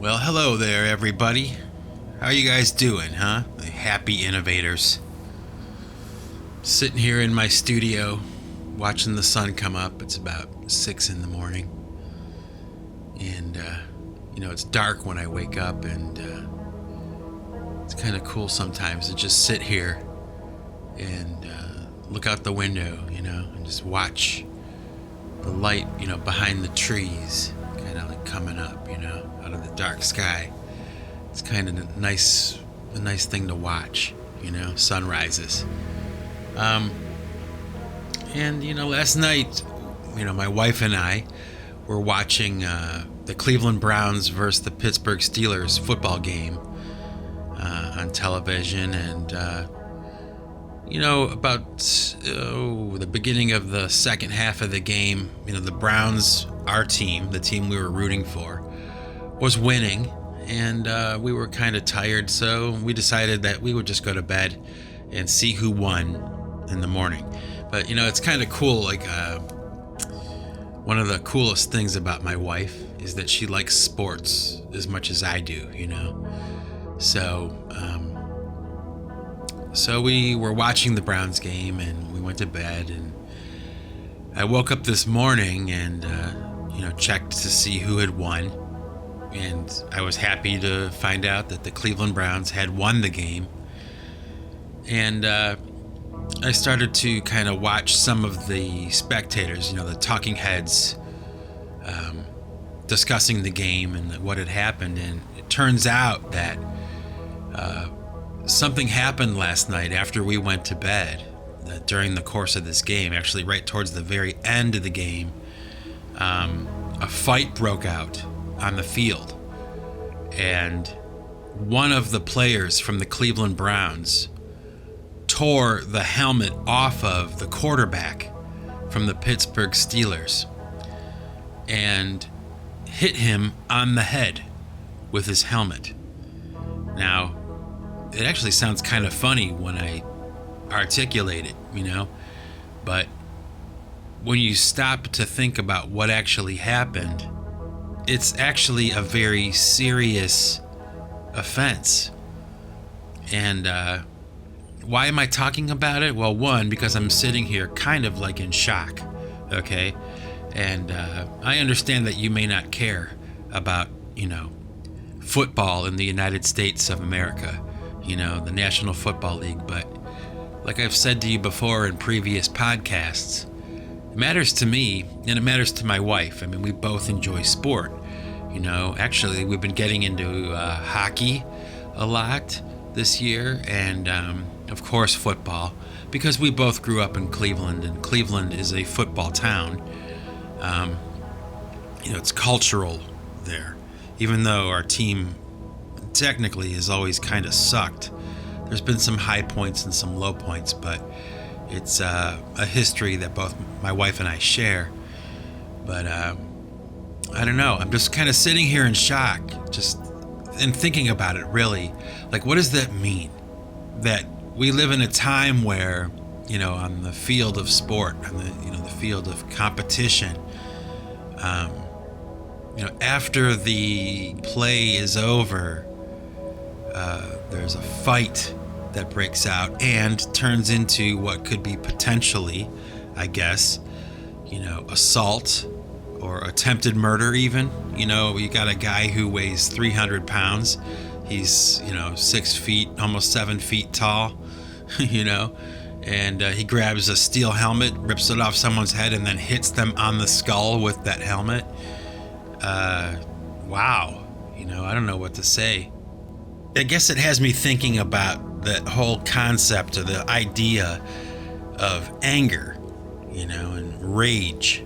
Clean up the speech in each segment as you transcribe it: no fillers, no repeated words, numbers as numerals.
Well, hello there, everybody. How you guys doing, huh? The happy innovators. Sitting here in my studio, watching the sun come up. It's about 6 in the morning. And, it's dark when I wake up, and it's kind of cool sometimes to just sit here and look out the window, and just watch the light, behind the trees, kind of like coming up, out of the dark sky. It's kind of a nice thing to watch, sunrises. Last night, my wife and I were watching the Cleveland Browns versus the Pittsburgh Steelers football game on television, and about the beginning of the second half of the game, the Browns, our team, the team we were rooting for, was winning, and we were kind of tired, so we decided that we would just go to bed and see who won in the morning. But it's kind of cool. Like one of the coolest things about my wife is that she likes sports as much as I do. So we were watching the Browns game, and we went to bed, and I woke up this morning and checked to see who had won, and I was happy to find out that the Cleveland Browns had won the game. And I started to kind of watch some of the spectators, the talking heads, discussing the game and what had happened. And it turns out that something happened last night after we went to bed, that during the course of this game, actually right towards the very end of the game, a fight broke out on the field. And one of the players from the Cleveland Browns tore the helmet off of the quarterback from the Pittsburgh Steelers and hit him on the head with his helmet. Now, it actually sounds kind of funny when I articulate it, but when you stop to think about what actually happened, it's actually a very serious offense. And why am I talking about it? Well, one, because I'm sitting here kind of like in shock, okay? And I understand that you may not care about, football in the United States of America, the National Football League. But like I've said to you before in previous podcasts, it matters to me and it matters to my wife. I mean, we both enjoy sport. Actually, we've been getting into hockey a lot this year, and of course football, because we both grew up in Cleveland, and Cleveland is a football town. It's cultural there, even though our team technically has always kind of sucked. There's been some high points and some low points, but it's a history that both my wife and I share. But I don't know, I'm just kind of sitting here in shock, just and thinking about it, really. Like, what does that mean? That we live in a time where, on the field of sport, on the field of competition, after the play is over, there's a fight that breaks out and turns into what could be potentially, I guess, assault or attempted murder even. You got a guy who weighs 300 pounds. He's, 6 feet, almost 7 feet tall, and he grabs a steel helmet, rips it off someone's head, and then hits them on the skull with that helmet. Wow. I don't know what to say. I guess it has me thinking about that whole concept, or the idea of anger, and rage,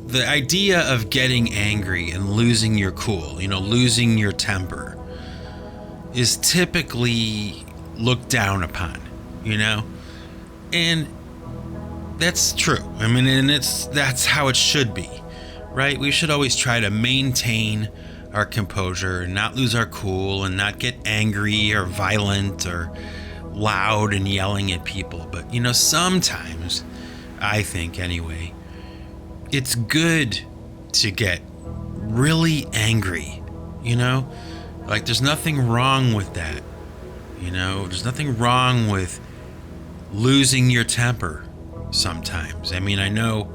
The idea of getting angry and losing your cool, losing your temper, is typically looked down upon, and that's true. I mean, and that's how it should be, right? We should always try to maintain our composure and not lose our cool and not get angry or violent or loud and yelling at people. But, sometimes, I think anyway, it's good to get really angry you know? Like, there's nothing wrong with that, you know? There's nothing wrong with losing your temper sometimes. I mean, I know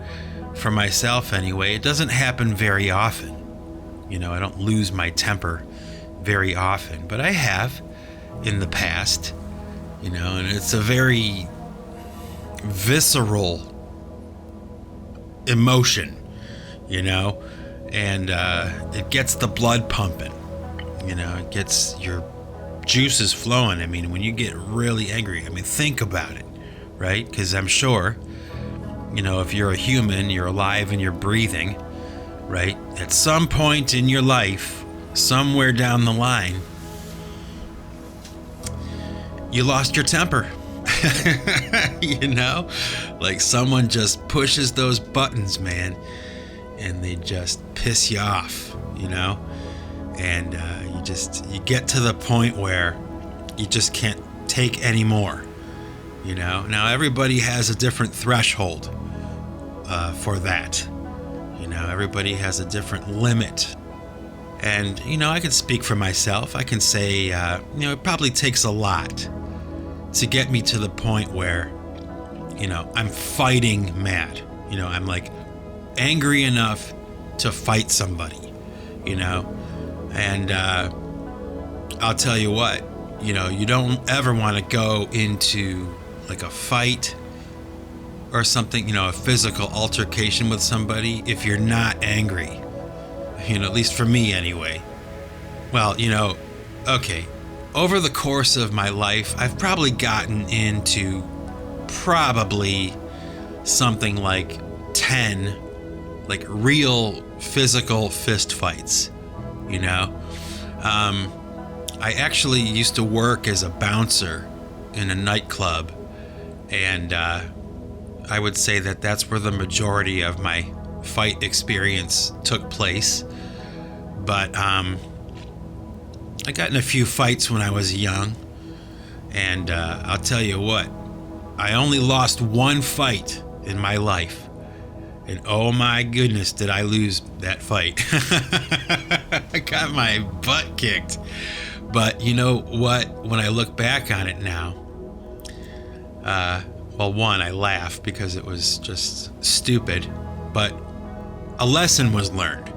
for myself anyway, it doesn't happen very often. You know, I don't lose my temper very often, but I have in the past, you know, and it's a very visceral emotion, you know, and it gets the blood pumping, you know, it gets your juices flowing. I mean, when you get really angry, I mean, think about it, right? Because I'm sure, you know, if you're a human, you're alive and you're breathing, right? At some point in your life, somewhere down the line, you lost your temper. You know, like someone just pushes those buttons, man, and they just piss you off, you know, and you get to the point where you just can't take any more, you know. Now everybody has a different threshold for that, you know. Everybody has a different limit, and you know, I can speak for myself. I can say, you know, it probably takes a lot to get me to the point where, you know, I'm fighting mad. You know, I'm like angry enough to fight somebody, you know. And I'll tell you what, you know, you don't ever want to go into like a fight or something, you know, a physical altercation with somebody if you're not angry. You know, at least for me anyway. Well, you know, okay, over the course of my life, I've probably gotten into probably something like 10 like real physical fist fights, you know. I actually used to work as a bouncer in a nightclub, and I would say that that's where the majority of my fight experience took place. But I got in a few fights when I was young, and I'll tell you what, I only lost one fight in my life, and oh my goodness, did I lose that fight. I got my butt kicked. But you know what, when I look back on it now, well, one, I laugh because it was just stupid, but a lesson was learned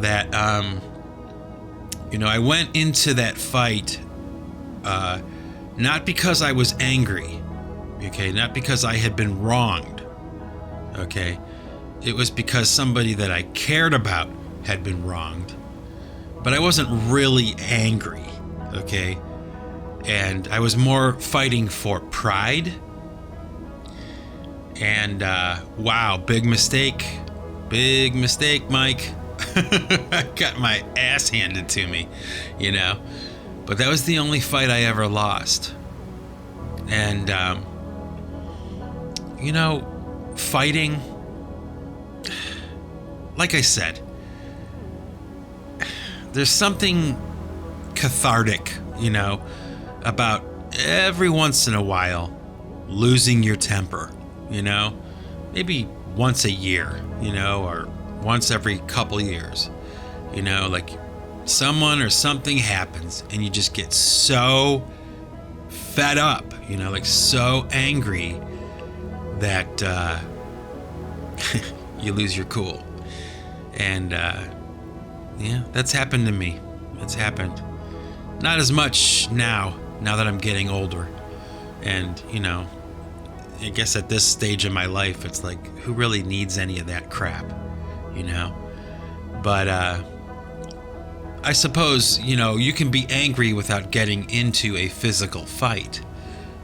that you know, I went into that fight not because I was angry, okay, not because I had been wronged, okay. It was because somebody that I cared about had been wronged, but I wasn't really angry, okay. And I was more fighting for pride. And wow, big mistake, Mike. I got my ass handed to me, you know. But that was the only fight I ever lost. And you know, fighting, like I said, there's something cathartic, you know, about every once in a while losing your temper, you know, maybe once a year, you know, or once every couple years, you know, like someone or something happens and you just get so fed up, you know, like so angry that you lose your cool. And yeah, that's happened to me. It's happened. Not as much now that I'm getting older. And, you know, I guess at this stage in my life, it's like, who really needs any of that crap, you know? But I suppose, you know, you can be angry without getting into a physical fight.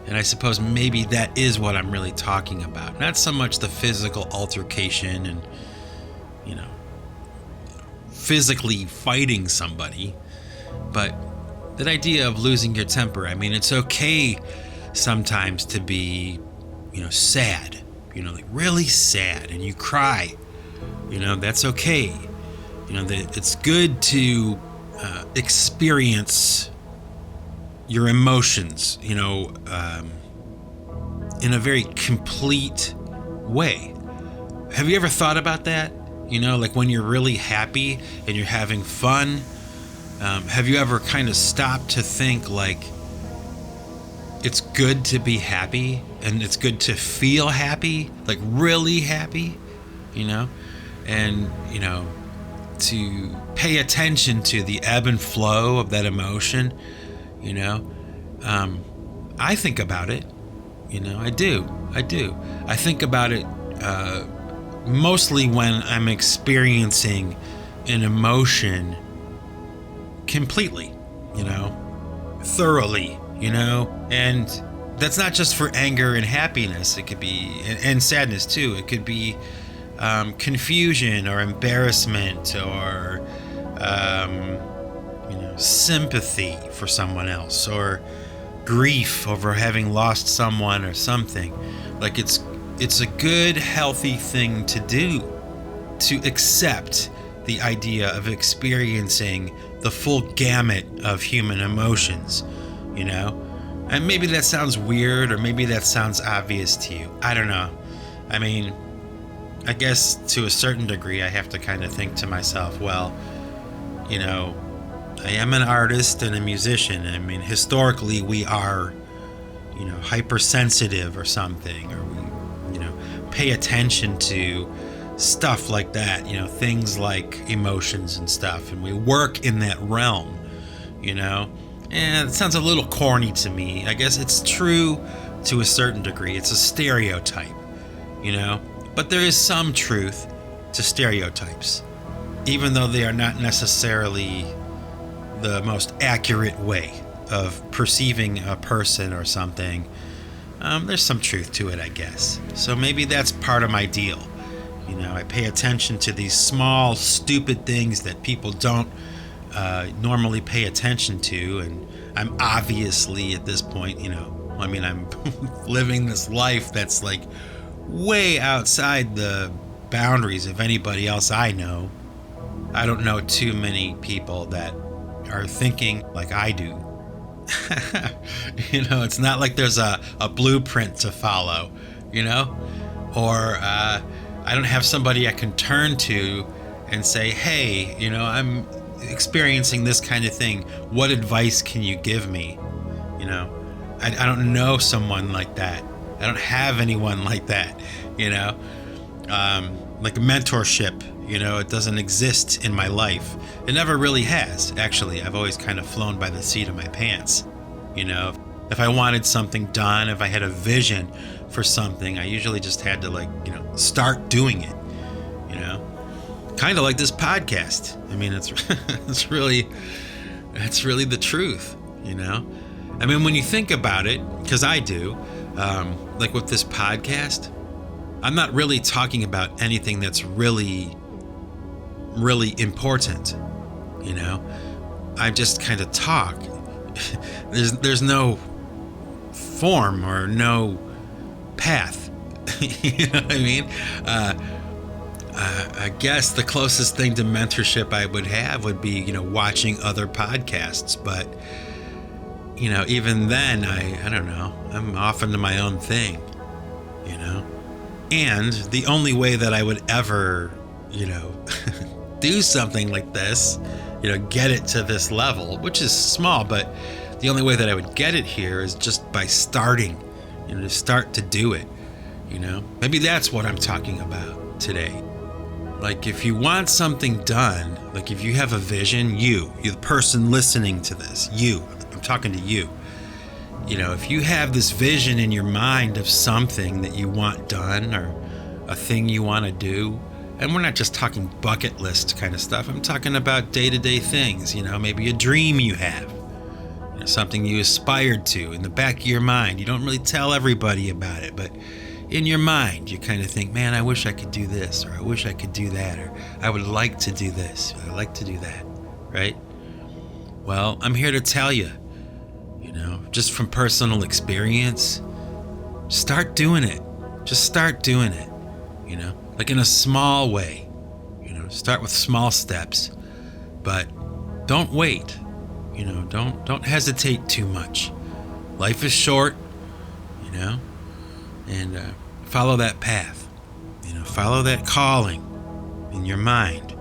And I suppose maybe that is what I'm really talking about. Not so much the physical altercation and, you know, physically fighting somebody, but that idea of losing your temper. I mean, it's okay sometimes to be, you know, sad, you know, like really sad, and you cry, you know, that's okay. You know, it's good to experience your emotions, you know, in a very complete way. Have you ever thought about that? You know, like when you're really happy and you're having fun, Have you ever kind of stopped to think like it's good to be happy and it's good to feel happy, like really happy, and, to pay attention to the ebb and flow of that emotion, I think about it, I do. I think about it mostly when I'm experiencing an emotion completely, thoroughly, and that's not just for anger and happiness. It could be, and sadness too. It could be confusion or embarrassment or, sympathy for someone else or grief over having lost someone or something. Like it's a good, healthy thing to do, to accept the idea of experiencing the full gamut of human emotions, And maybe that sounds weird, or maybe that sounds obvious to you. I don't know. I mean, I guess to a certain degree, I have to kind of think to myself, well, I am an artist and a musician. I mean, historically, we are, hypersensitive or something, or we, pay attention to stuff like that, things like emotions and stuff, and we work in that realm, and it sounds a little corny to me. I guess it's true to a certain degree. It's a stereotype, but there is some truth to stereotypes, even though they are not necessarily the most accurate way of perceiving a person or something. There's some truth to it, I guess. So maybe that's part of my deal. I pay attention to these small, stupid things that people don't normally pay attention to. And I'm obviously at this point, I'm living this life that's like way outside the boundaries of anybody else I know. I don't know too many people that are thinking like I do. It's not like there's a blueprint to follow, or I don't have somebody I can turn to and say, hey, I'm experiencing this kind of thing. What advice can you give me? I don't know someone like that. I don't have anyone like that, like a mentorship, it doesn't exist in my life. It never really has, actually. I've always kind of flown by the seat of my pants. If I wanted something done, if I had a vision for something, I usually just had to start doing it, kind of like this podcast. I mean, it's really the truth, I mean, when you think about it, because I do, like with this podcast, I'm not really talking about anything that's really, really important, I just kind of talk. There's no form or no path. You know what I mean? I guess the closest thing to mentorship I would have would be, watching other podcasts. But, even then, I don't know. I'm off into my own thing, And the only way that I would ever, do something like this, get it to this level, which is small, but the only way that I would get it here is just by starting, to start to do it, Maybe that's what I'm talking about today. Like, if you want something done, like if you have a vision, you're the person listening to this, I'm talking to you. If you have this vision in your mind of something that you want done or a thing you want to do, and we're not just talking bucket list kind of stuff. I'm talking about day-to-day things, maybe a dream you have, something you aspired to in the back of your mind. You don't really tell everybody about it, but in your mind, you kind of think, man, I wish I could do this, or I wish I could do that, or I would like to do this, or I like to do that, right? Well, I'm here to tell you, just from personal experience, start doing it. Just start doing it, like in a small way, start with small steps, but don't wait, don't hesitate too much. Life is short, and follow that path, follow that calling in your mind,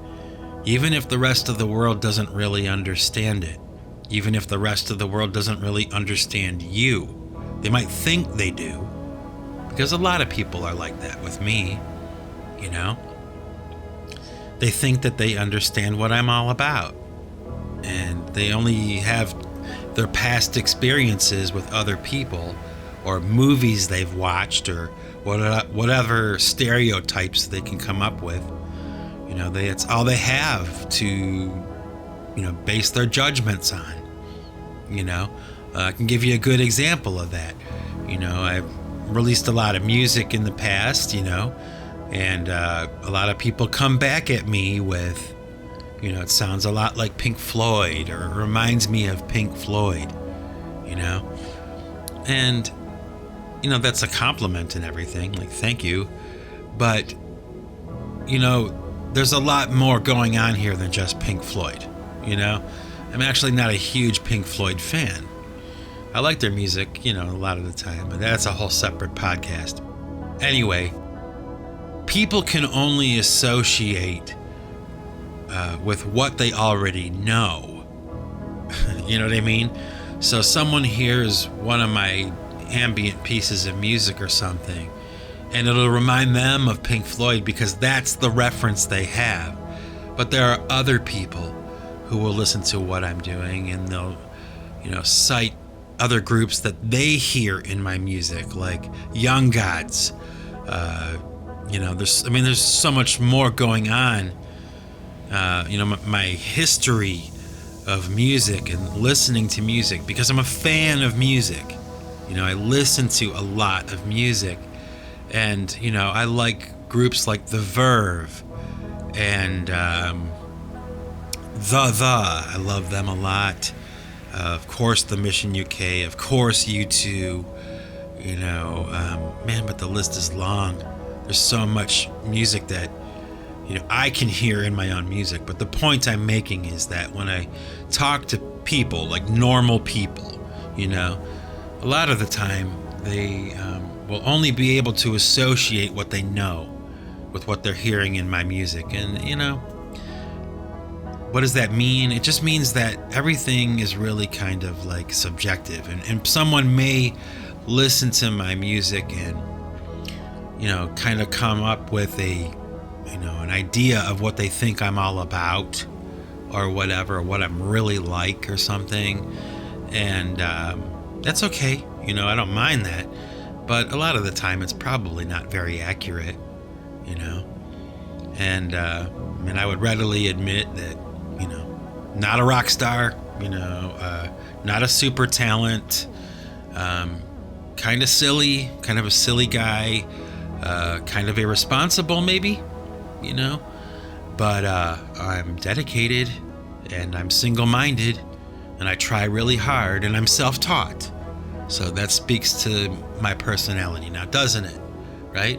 Even if the rest of the world doesn't really understand it, even if the rest of the world doesn't really understand you, they might think they do, because a lot of people are like that with me, you know? They think that they understand what I'm all about, and they only have their past experiences with other people or movies they've watched or whatever stereotypes they can come up with. You know, it's all they have to, you know, base their judgments on. You know, I can give you a good example of that. You know, I've released a lot of music in the past, you know, and a lot of people come back at me with, you know, it sounds a lot like Pink Floyd, or it reminds me of Pink Floyd, you know. And, you know, that's a compliment and everything, like, thank you. But, you know, there's a lot more going on here than just Pink Floyd, you know. I'm actually not a huge Pink Floyd fan. I like their music, you know, a lot of the time, but that's a whole separate podcast. Anyway, people can only associate with what they already know. You know what I mean? So someone hears one of my ambient pieces of music or something, and it'll remind them of Pink Floyd because that's the reference they have. But there are other people who will listen to what I'm doing, and they'll, you know, cite other groups that they hear in my music, like Young Gods. You know, there's so much more going on. You know, my history of music and listening to music, because I'm a fan of music. You know, I listen to a lot of music, and, you know, I like groups like The Verve and I love them a lot. Of course, The Mission UK, of course, U2, you know, man, but the list is long. There's so much music that, you know, I can hear in my own music. But the point I'm making is that when I talk to people, like normal people, you know, a lot of the time they will only be able to associate what they know with what they're hearing in my music. And, you know, what does that mean? It just means that everything is really kind of like subjective, and someone may listen to my music and, you know, kind of come up with a, you know, an idea of what they think I'm all about or whatever, or what I'm really like or something. And that's okay. You know, I don't mind that. But a lot of the time it's probably not very accurate, you know. And I would readily admit that, you know, not a rock star, you know, not a super talent, kind of silly, kind of a silly guy, kind of irresponsible maybe, you know, but I'm dedicated, and I'm single-minded, and I try really hard, and I'm self-taught. So that speaks to my personality now, doesn't it? Right?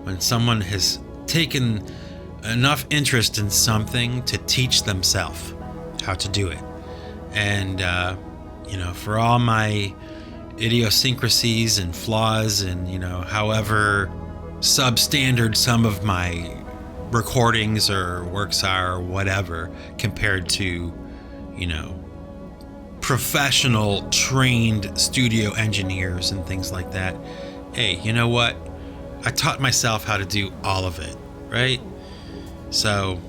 When someone has taken enough interest in something to teach themselves how to do it. And, you know, for all my idiosyncrasies and flaws and, you know, however substandard some of my recordings or works are or whatever compared to, you know, professional trained studio engineers and things like that. Hey, you know what? I taught myself how to do all of it, right? So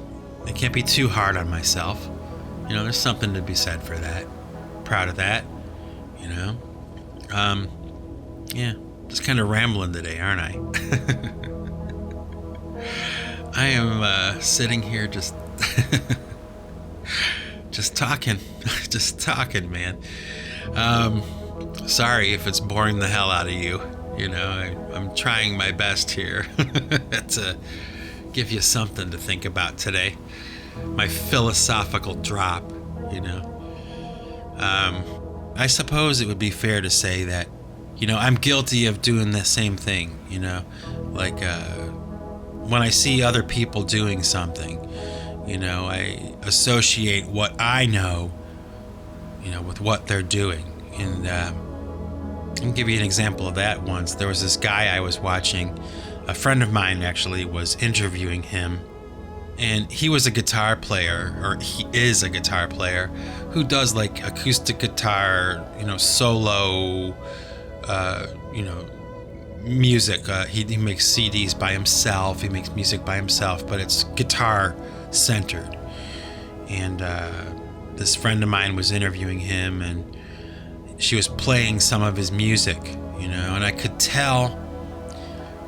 I can't be too hard on myself. You know, there's something to be said for that. Proud of that, you know. Yeah, just kind of rambling today, aren't I? I am sitting here just just talking, man. Sorry if it's boring the hell out of you. You know, I'm trying my best here to give you something to think about today. My philosophical drop, you know. I suppose it would be fair to say that, you know, I'm guilty of doing the same thing, you know, like when I see other people doing something, you know, I associate what I know, you know, with what they're doing. And I'll give you an example of that once. There was this guy I was watching. A friend of mine actually was interviewing him, And he was a guitar player, or he is a guitar player, who does like acoustic guitar, solo, music. He makes CDs by himself. He makes music by himself, but it's guitar centered. And this friend of mine was interviewing him, and she was playing some of his music, and I could tell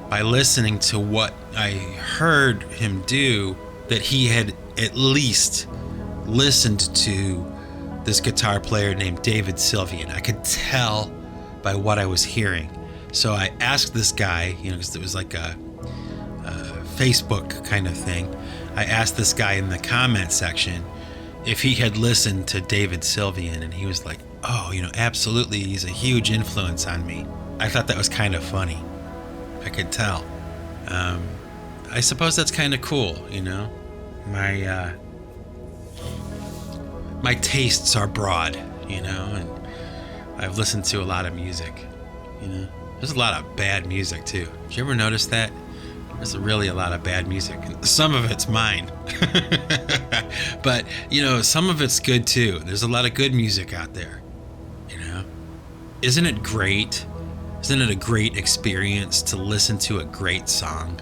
by listening to what I heard him do that he had at least listened to this guitar player named David Sylvian. I could tell by what I was hearing. So I asked this guy, because it was like a Facebook kind of thing. I asked this guy in the comment section if he had listened to David Sylvian, and he was like, oh, absolutely, he's a huge influence on me. I thought that was kind of funny. I could tell. I suppose that's kind of cool, My tastes are broad, and I've listened to a lot of music, There's a lot of bad music too. Did you ever notice that? There's really a lot of bad music. Some of it's mine. But, some of it's good too. There's a lot of good music out there, Isn't it great? Isn't it a great experience to listen to a great song?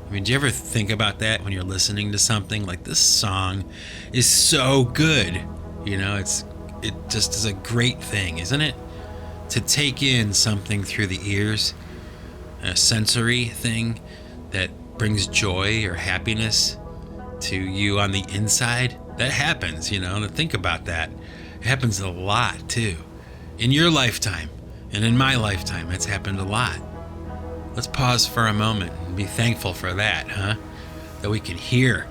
I mean, do you ever think about that when you're listening to something? Like, this song is so good. It just is a great thing, isn't it? To take in something through the ears, a sensory thing that brings joy or happiness to you on the inside. That happens, to think about that. It happens a lot too. In your lifetime and in my lifetime, it's happened a lot. Let's pause for a moment and be thankful for that, huh? That we can hear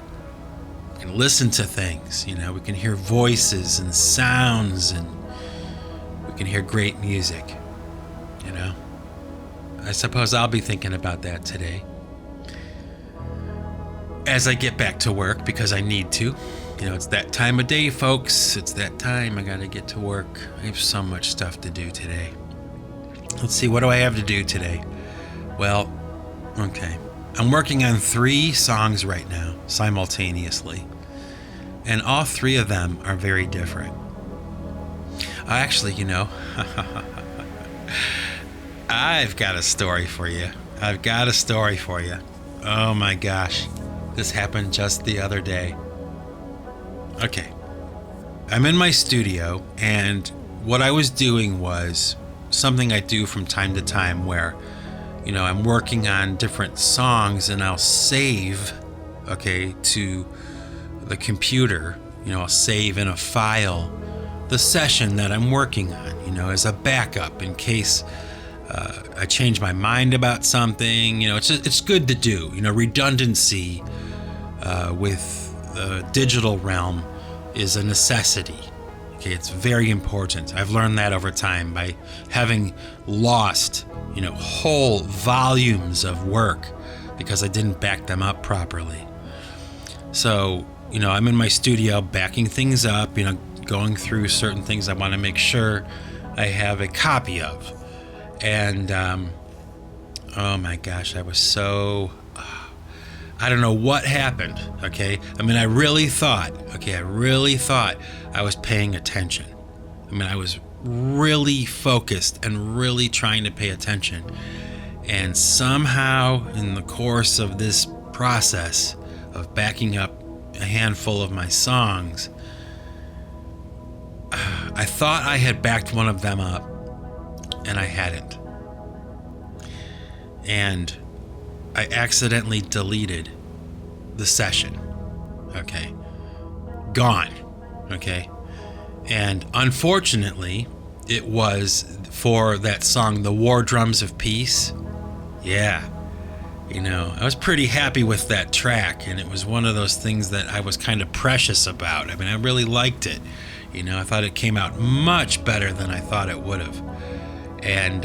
and listen to things, we can hear voices and sounds, and we can hear great music, I suppose I'll be thinking about that today as I get back to work, because I need to. It's that time of day, folks. It's that time. I gotta get to work. I have so much stuff to do today. Let's see, what do I have to do today? Well, okay. I'm working on 3 songs right now, simultaneously. And all 3 of them are very different. Actually, I've got a story for you. Oh my gosh. This happened just the other day. Okay. I'm in my studio, and what I was doing was something I do from time to time where, I'm working on different songs, and I'll save, to the computer. I'll save in a file the session that I'm working on, as a backup in case I change my mind about something. It's good to do. Redundancy with the digital realm is a necessity. It's very important. I've learned that over time by having lost, whole volumes of work because I didn't back them up properly. So, I'm in my studio backing things up, going through certain things I want to make sure I have a copy of. And, oh my gosh, I was so, I don't know what happened, I really thought I was paying attention. I was really focused and really trying to pay attention. And somehow in the course of this process of backing up a handful of my songs, I thought I had backed one of them up, and I hadn't. And I accidentally deleted the session. Gone. And unfortunately, it was for that song, The War Drums of Peace. Yeah. I was pretty happy with that track, and it was one of those things that I was kind of precious about. I really liked it. I thought it came out much better than I thought it would have. And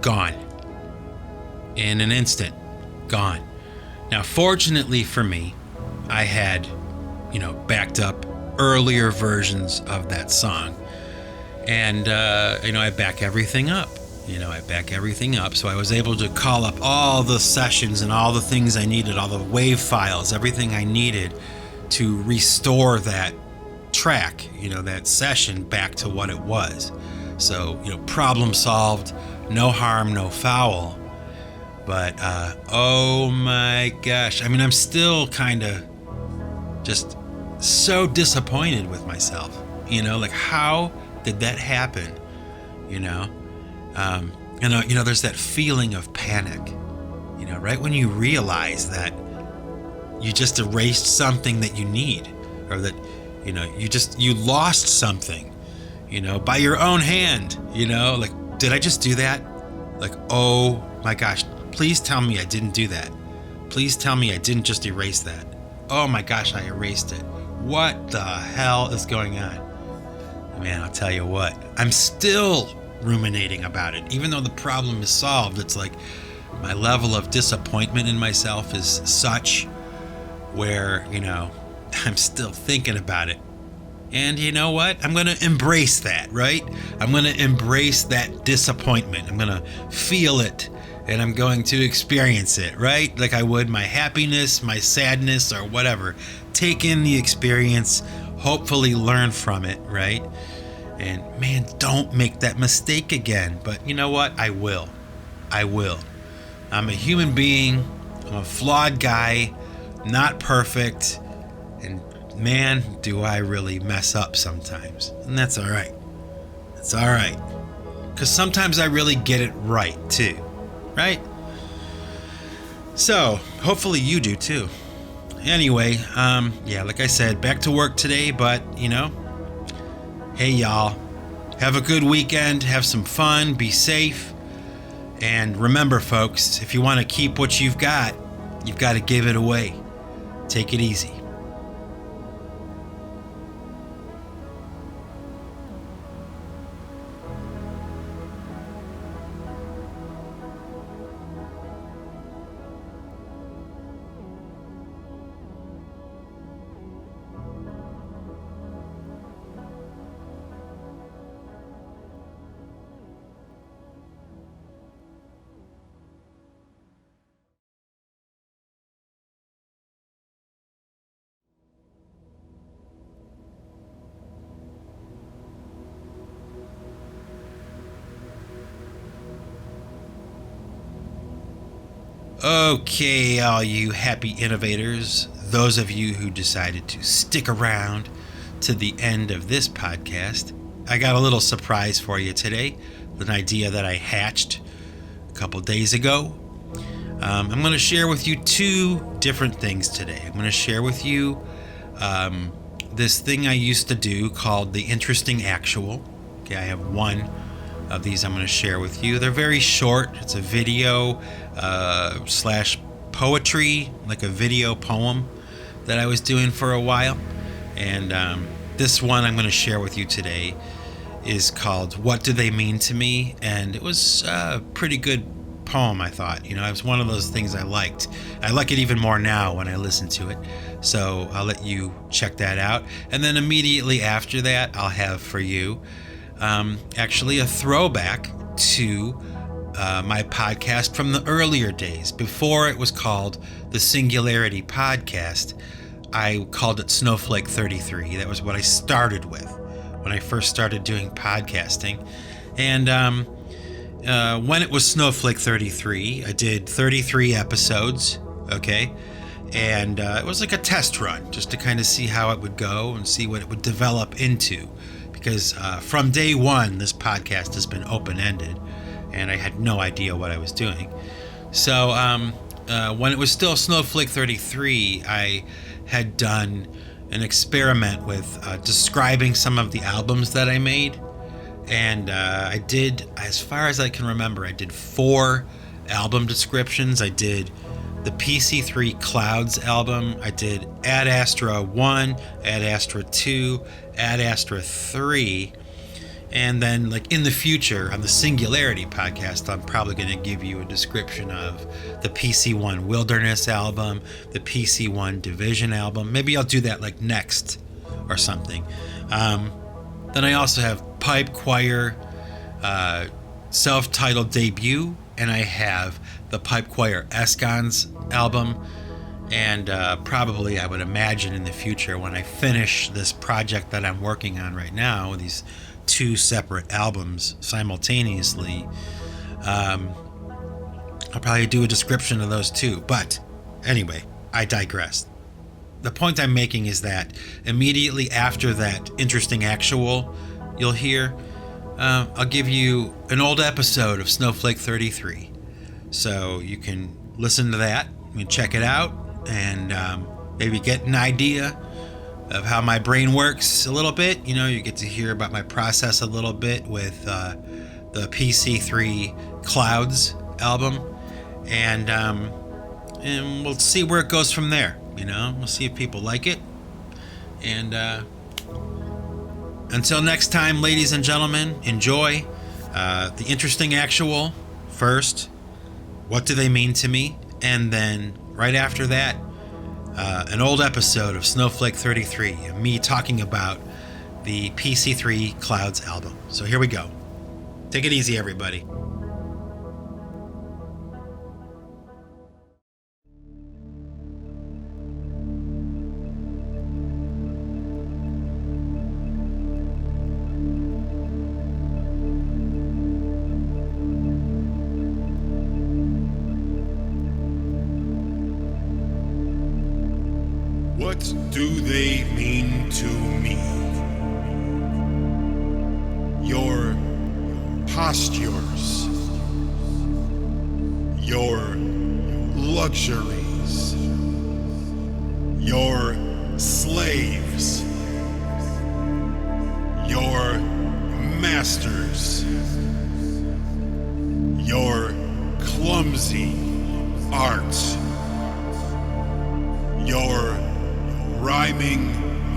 gone. In an instant, gone. Now, fortunately for me, I had, backed up earlier versions of that song. And, I back everything up. I back everything up. So I was able to call up all the sessions and all the things I needed, all the wave files, everything I needed to restore that track, that session back to what it was. So, problem solved, no harm, no foul. But, oh my gosh. I mean, I'm still kind of just so disappointed with myself, like how did that happen? There's that feeling of panic, right when you realize that you just erased something that you need, or that, you lost something, by your own hand, like, did I just do that? Like, oh my gosh, please tell me I didn't do that. Please tell me I didn't just erase that. Oh my gosh, I erased it. What the hell is going on? Man, I'll tell you what, I'm still ruminating about it. Even though the problem is solved, it's like my level of disappointment in myself is such where, I'm still thinking about it. And you know what? I'm going to embrace that, right? I'm going to embrace that disappointment. I'm going to feel it, and I'm going to experience it, right? Like I would my happiness, my sadness, or whatever. Take in the experience, hopefully learn from it, right? And man, don't make that mistake again. But you know what? I will. I'm a human being. I'm a flawed guy, not perfect. And man, do I really mess up sometimes. And that's all right. It's all right. Because sometimes I really get it right too, right? So hopefully you do too. Anyway, like I said, back to work today, but hey y'all, have a good weekend, have some fun, be safe, and remember folks, if you want to keep what you've got to give it away. Take it easy. Okay, all you happy innovators, those of you who decided to stick around to the end of this podcast, I got a little surprise for you today, an idea that I hatched a couple days ago. I'm going to share with you two different things today. I'm going to share with you this thing I used to do called the Interesting Actual. Okay, I have one of these I'm going to share with you. They're very short. It's a video slash poetry, like a video poem that I was doing for a while. And this one I'm going to share with you today is called What Do They Mean to Me? And it was a pretty good poem, I thought. It was one of those things I liked. I like it even more now when I listen to it. So I'll let you check that out. And then immediately after that, I'll have for you actually a throwback to my podcast from the earlier days. Before it was called the Singularity Podcast, I called it Snowflake 33. That was what I started with when I first started doing podcasting. And when it was Snowflake 33, I did 33 episodes, okay? And it was like a test run, just to kind of see how it would go and see what it would develop into. Because from day one, this podcast has been open-ended, and I had no idea what I was doing. So when it was still Snowflake 33, I had done an experiment with describing some of the albums that I made. And I did, as far as I can remember, I did 4 album descriptions. I did the PC3 Clouds album. I did Ad Astra 1, Ad Astra 2, Ad Astra 3. And then, like, in the future, on the Singularity Podcast, I'm probably going to give you a description of the PC1 Wilderness album, the PC1 Division album. Maybe I'll do that, like, next or something. Then I also have pipe, choir, self-titled debut, and I have the Pipe Choir Escons album. And probably, I would imagine in the future, when I finish this project that I'm working on right now, these two separate albums simultaneously, I'll probably do a description of those too. But anyway, I digress. The point I'm making is that immediately after that interesting actual you'll hear, I'll give you an old episode of Snowflake 33. So you can listen to that, you can check it out, and maybe get an idea of how my brain works a little bit. You know, you get to hear about my process a little bit with the PC3 Clouds album. And we'll see where it goes from there. You know, we'll see if people like it. And until next time, ladies and gentlemen, enjoy the interesting actual first. What do they mean to me? And then right after that, an old episode of Snowflake 33, me talking about the PC3 Clouds album. So here we go. Take it easy, everybody. What do they mean to me? Your postures, your luxuries, your slaves, your masters, your clumsy art, your rhyming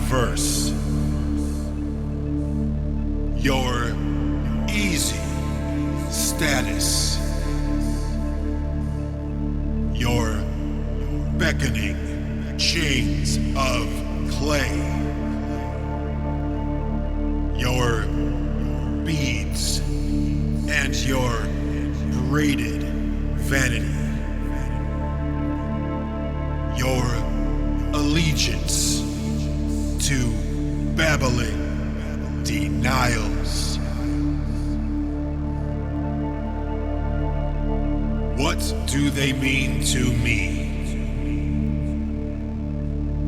verse, your easy status, your beckoning chains of clay, your beads and your braided vanity, your allegiance to babbling denials. What do they mean to me?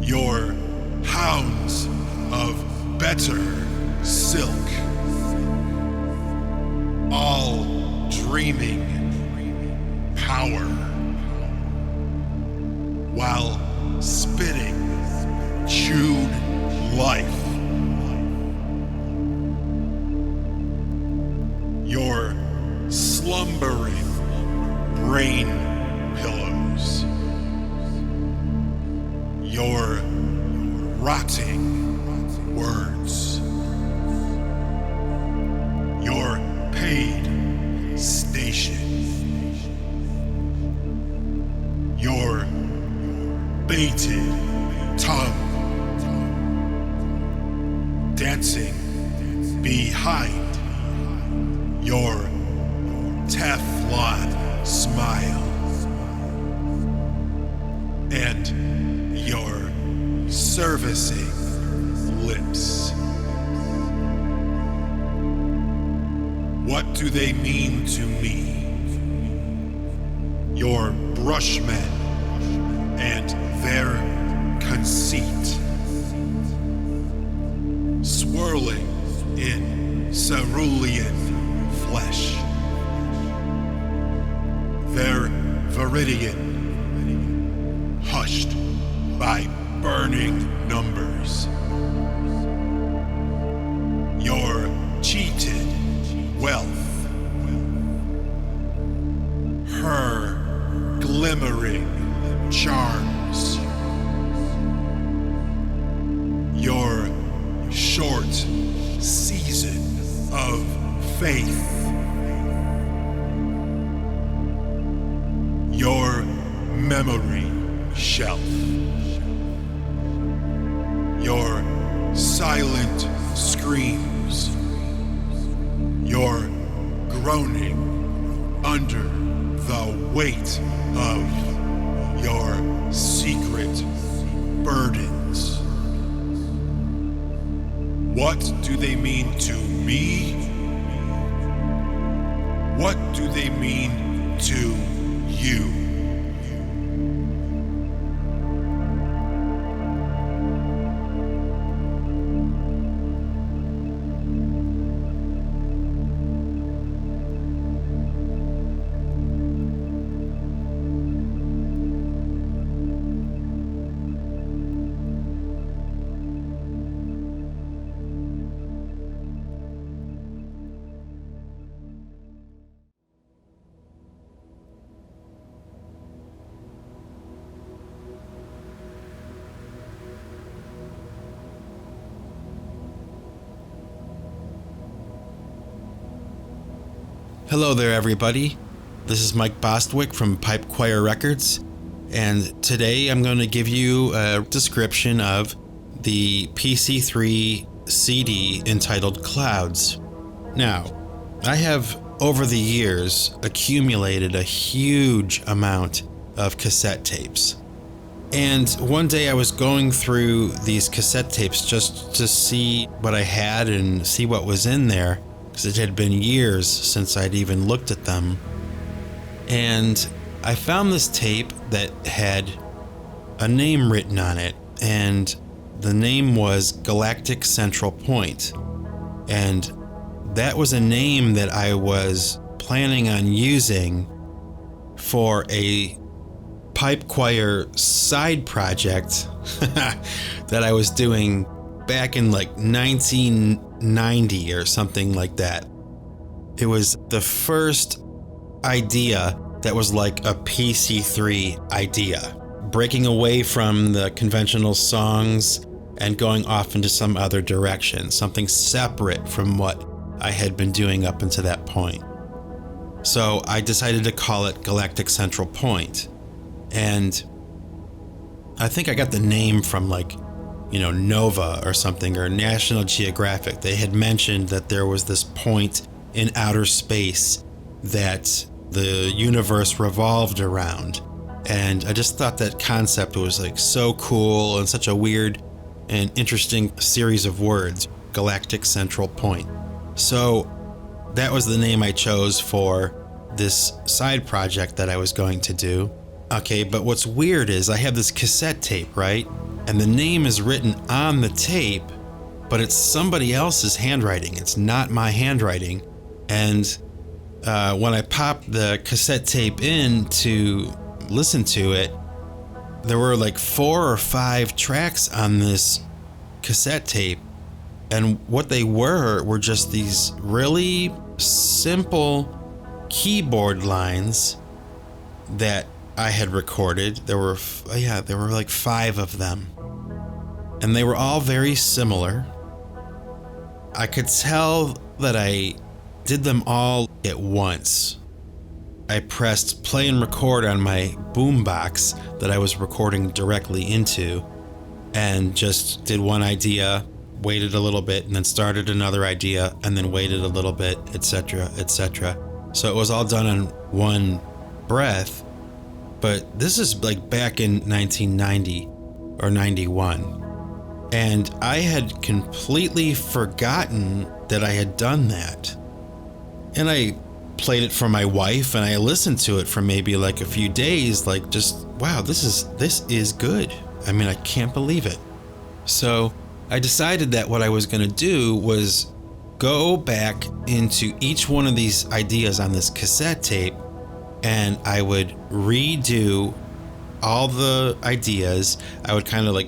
Your hounds of better silk, all dreaming power, while spitting chewed life. Your slumbering brain pillows, your rotting words, your paid station, your baited tongue, dancing behind your Teflon smile, and your servicing lips. What do they mean to me? Your brushmen and their conceit, swirling in cerulean flesh, their viridian hushed by burning numbers, your cheated wealth, her glimmering charms, your short season of faith, your memory shelf, your silent screams, your groaning under the weight of your secret burdens. What do they mean to me? What do they mean to you? Hello there, everybody. This is Mike Bostwick from Pipe Choir Records, and today I'm going to give you a description of the PC3 CD entitled Clouds. Now, I have over the years accumulated a huge amount of cassette tapes. And one day I was going through these cassette tapes just to see what I had and see what was in there, because it had been years since I'd even looked at them. And I found this tape that had a name written on it, and the name was Galactic Central Point. And that was a name that I was planning on using for a pipe choir side project that I was doing back in like 1990 or something like that. It was the first idea that was like a PC3 idea, breaking away from the conventional songs and going off into some other direction, something separate from what I had been doing up until that point. So I decided to call it Galactic Central Point. And I think I got the name from like, Nova or something, or National Geographic. They had mentioned that there was this point in outer space that the universe revolved around. And I just thought that concept was like so cool and such a weird and interesting series of words, Galactic Central Point. So that was the name I chose for this side project that I was going to do. Okay, but what's weird is I have this cassette tape, right? And the name is written on the tape, but it's somebody else's handwriting. It's not my handwriting. And when I popped the cassette tape in to listen to it, there were like 4 or 5 tracks on this cassette tape. And what they were just these really simple keyboard lines that I had recorded. There were like 5 of them. And they were all very similar. I could tell that I did them all at once. I pressed play and record on my boombox that I was recording directly into, and just did one idea, waited a little bit, and then started another idea, and then waited a little bit, etc., etc. So it was all done in one breath. But this is like back in 1990 or 91. And I had completely forgotten that I had done that. And I played it for my wife, and I listened to it for maybe like a few days, like just, wow, this is good. I mean, I can't believe it. So I decided that what I was going to do was go back into each one of these ideas on this cassette tape, and I would redo all the ideas. I would kind of like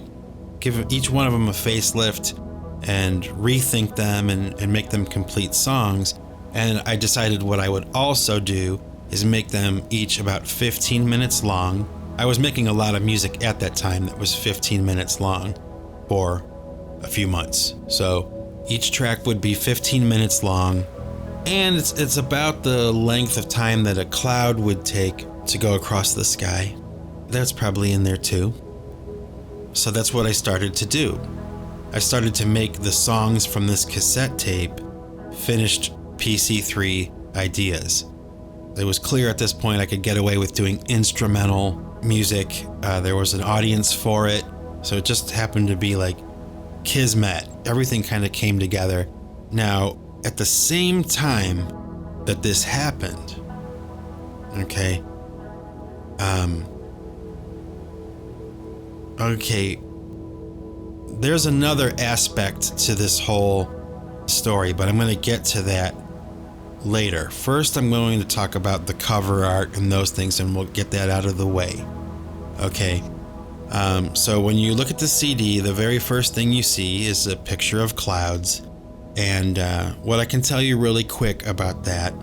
give each one of them a facelift and rethink them and make them complete songs. And I decided what I would also do is make them each about 15 minutes long. I was making a lot of music at that time that was 15 minutes long for a few months. So each track would be 15 minutes long. And it's about the length of time that a cloud would take to go across the sky. That's probably in there too. So that's what I started to do. I started to make the songs from this cassette tape, finished PC3 ideas. It was clear at this point I could get away with doing instrumental music. There was an audience for it. So it just happened to be like kismet. Everything kind of came together. Now, at the same time that this happened, okay, there's another aspect to this whole story, but I'm going to get to that later. First, I'm going to talk about the cover art and those things, and we'll get that out of the way. Okay. So when you look at the CD, the very first thing you see is a picture of clouds. And what I can tell you really quick about that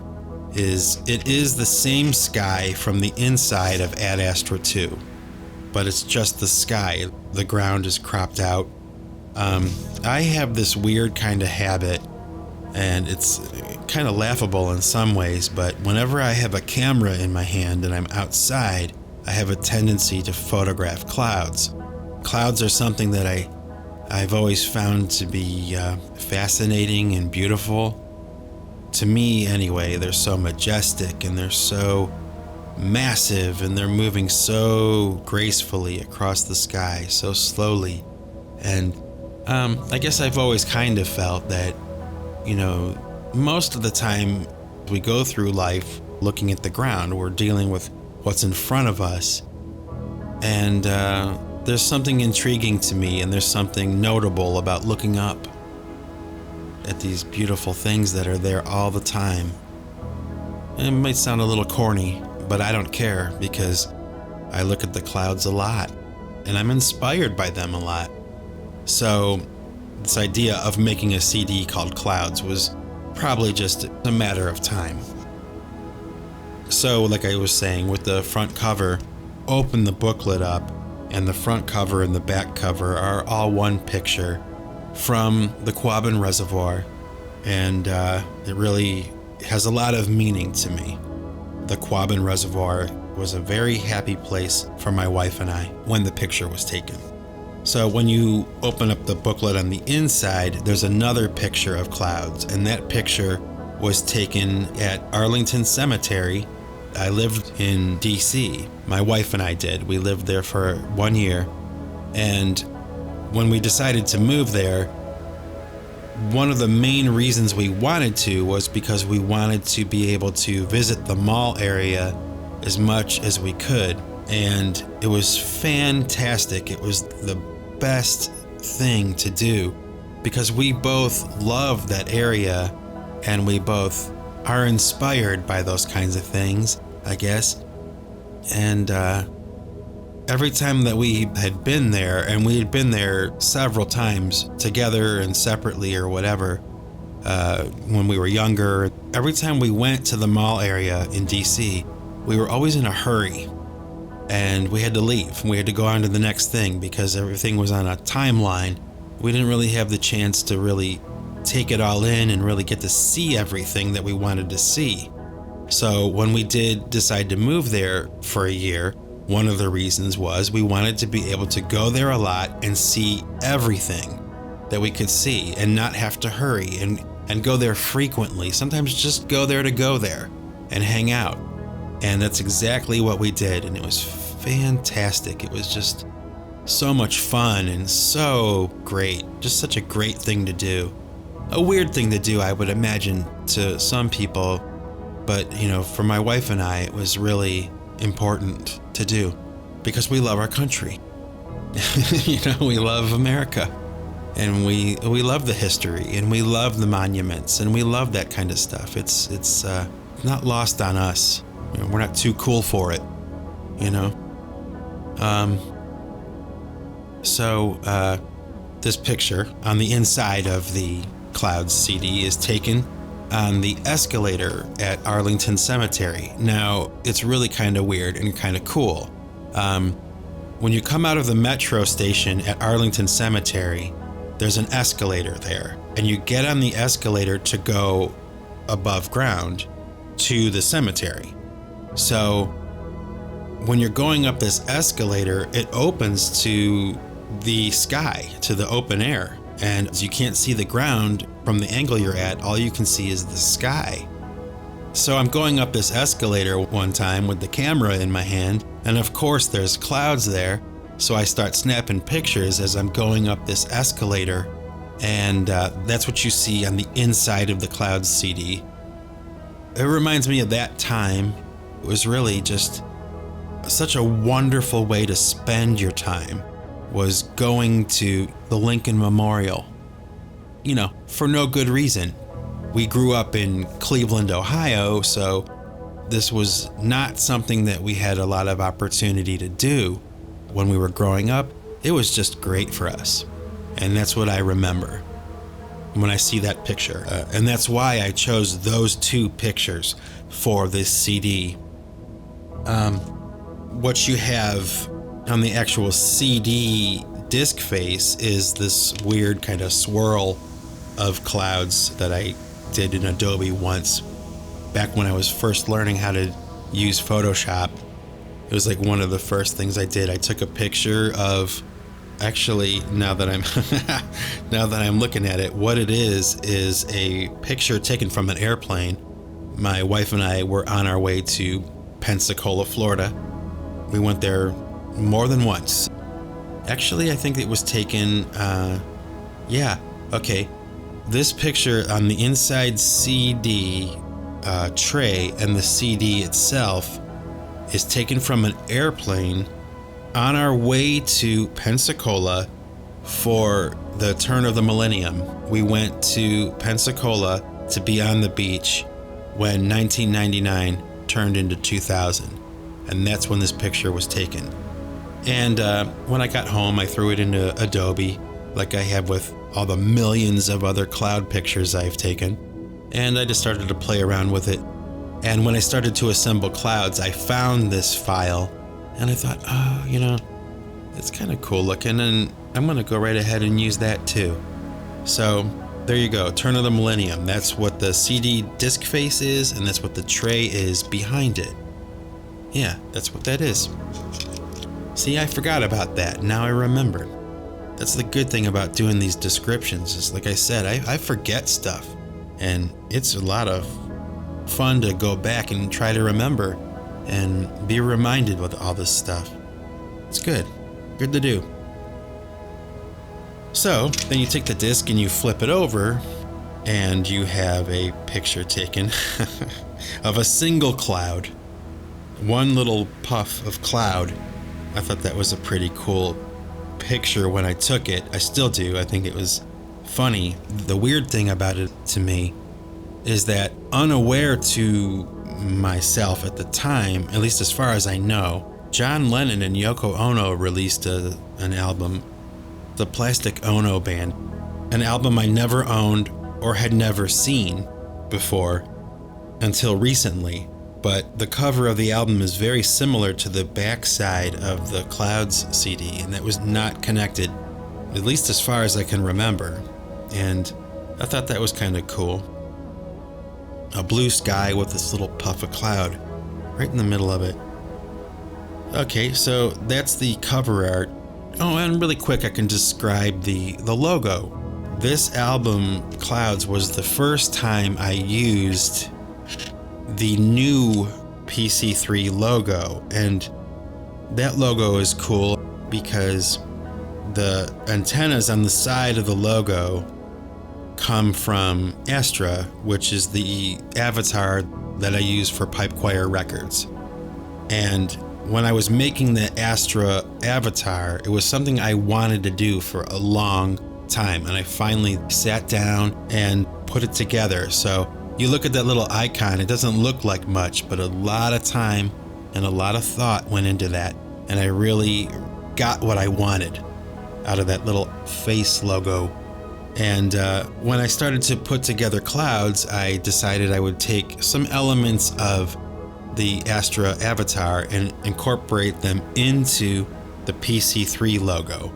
is it is the same sky from the inside of Ad Astra 2, but it's just the sky. The ground is cropped out. I have this weird kind of habit, and it's kind of laughable in some ways, but whenever I have a camera in my hand and I'm outside, I have a tendency to photograph clouds. Clouds are something that I've always found to be fascinating and beautiful. To me, anyway, they're so majestic and they're so massive and they're moving so gracefully across the sky, so slowly. And I guess I've always kind of felt that, most of the time we go through life looking at the ground, we're dealing with what's in front of us. And there's something intriguing to me, and there's something notable about looking up at these beautiful things that are there all the time. It might sound a little corny, but I don't care, because I look at the clouds a lot and I'm inspired by them a lot. So this idea of making a CD called Clouds was probably just a matter of time. So like I was saying, with the front cover, open the booklet up, and the front cover and the back cover are all one picture from the Quabbin Reservoir, and it really has a lot of meaning to me. The Quabbin Reservoir was a very happy place for my wife and I when the picture was taken. So when you open up the booklet on the inside, there's another picture of clouds, and that picture was taken at Arlington Cemetery. I lived in DC. My wife and I did. We lived there for 1 year. And when we decided to move there, one of the main reasons we wanted to was because we wanted to be able to visit the mall area as much as we could. And it was fantastic. It was the best thing to do because we both love that area and we both are inspired by those kinds of things, I guess. And every time that we had been there, and we had been there several times together and separately or whatever, when we were younger, every time we went to the mall area in DC, we were always in a hurry. And we had to leave. We had to go on to the next thing because everything was on a timeline. We didn't really have the chance to really take it all in and really get to see everything that we wanted to see. So when we did decide to move there for a year, one of the reasons was we wanted to be able to go there a lot and see everything that we could see and not have to hurry and go there frequently. Sometimes just go there to go there and hang out. And that's exactly what we did, and it was fantastic. It was just so much fun and so great. Just such a great thing to do. A weird thing to do, I would imagine, to some people, but for my wife and I, it was really important to do because we love our country. We love America, and we love the history, and we love the monuments, and we love that kind of stuff. It's not lost on us. We're not too cool for it, So this picture on the inside of the Clouds CD is taken on the escalator at Arlington Cemetery. Now, it's really kind of weird and kind of cool. When you come out of the metro station at Arlington Cemetery, there's an escalator there, and you get on the escalator to go above ground to the cemetery. So when you're going up this escalator, it opens to the sky, to the open air. And you can't see the ground from the angle you're at. All you can see is the sky. So I'm going up this escalator one time with the camera in my hand, and of course there's clouds there. So I start snapping pictures as I'm going up this escalator, and that's what you see on the inside of the Clouds CD. It reminds me of that time. It was really just such a wonderful way to spend your time, was going to the Lincoln Memorial. You know, for no good reason. We grew up in Cleveland, Ohio, so this was not something that we had a lot of opportunity to do when we were growing up. It was just great for us. And that's what I remember when I see that picture. And that's why I chose those two pictures for this CD. What you have on the actual CD disc face is this weird kind of swirl of clouds that I did in Adobe once, back when I was first learning how to use Photoshop. It was like one of the first things I did. I took a picture of, actually, now that I'm looking at it, what it is a picture taken from an airplane. My wife and I were on our way to Pensacola, Florida. We went there more than once. Actually, I think it was taken, This picture on the inside CD tray and the CD itself is taken from an airplane on our way to Pensacola for the turn of the millennium. We went to Pensacola to be on the beach when 1999 turned into 2000. And that's when this picture was taken. And when I got home, I threw it into Adobe, like I have with all the millions of other cloud pictures I've taken. And I just started to play around with it. And when I started to assemble clouds, I found this file. And I thought, it's kind of cool looking, and I'm going to go right ahead and use that too. So there you go, Turn of the Millennium. That's what the CD disc face is, and that's what the tray is behind it. Yeah, that's what that is. See, I forgot about that. Now I remember. That's the good thing about doing these descriptions, is like I said, I forget stuff. And it's a lot of fun to go back and try to remember and be reminded with all this stuff. It's good. Good to do. So, then you take the disc and you flip it over, and you have a picture taken of a single cloud. One little puff of cloud. I thought that was a pretty cool picture when I took it. I still do. I think it was funny. The weird thing about it to me is that, unaware to myself at the time, at least as far as I know, John Lennon and Yoko Ono released an album, the Plastic Ono Band, an album I never owned or had never seen before until recently. But the cover of the album is very similar to the backside of the Clouds CD, and that was not connected, at least as far as I can remember. And I thought that was kind of cool. A blue sky with this little puff of cloud right in the middle of it. Okay, so that's the cover art. Oh, and really quick, I can describe the logo. This album, Clouds, was the first time I used the new PC3 logo, and that logo is cool because the antennas on the side of the logo come from Astra, which is the avatar that I use for Pipe Choir Records. And when I was making the Astra avatar, it was something I wanted to do for a long time, and I finally sat down and put it together. So you look at that little icon, it doesn't look like much, but a lot of time and a lot of thought went into that, and I really got what I wanted out of that little face logo. And when I started to put together Clouds, I decided I would take some elements of the Astra avatar and incorporate them into the PC3 logo.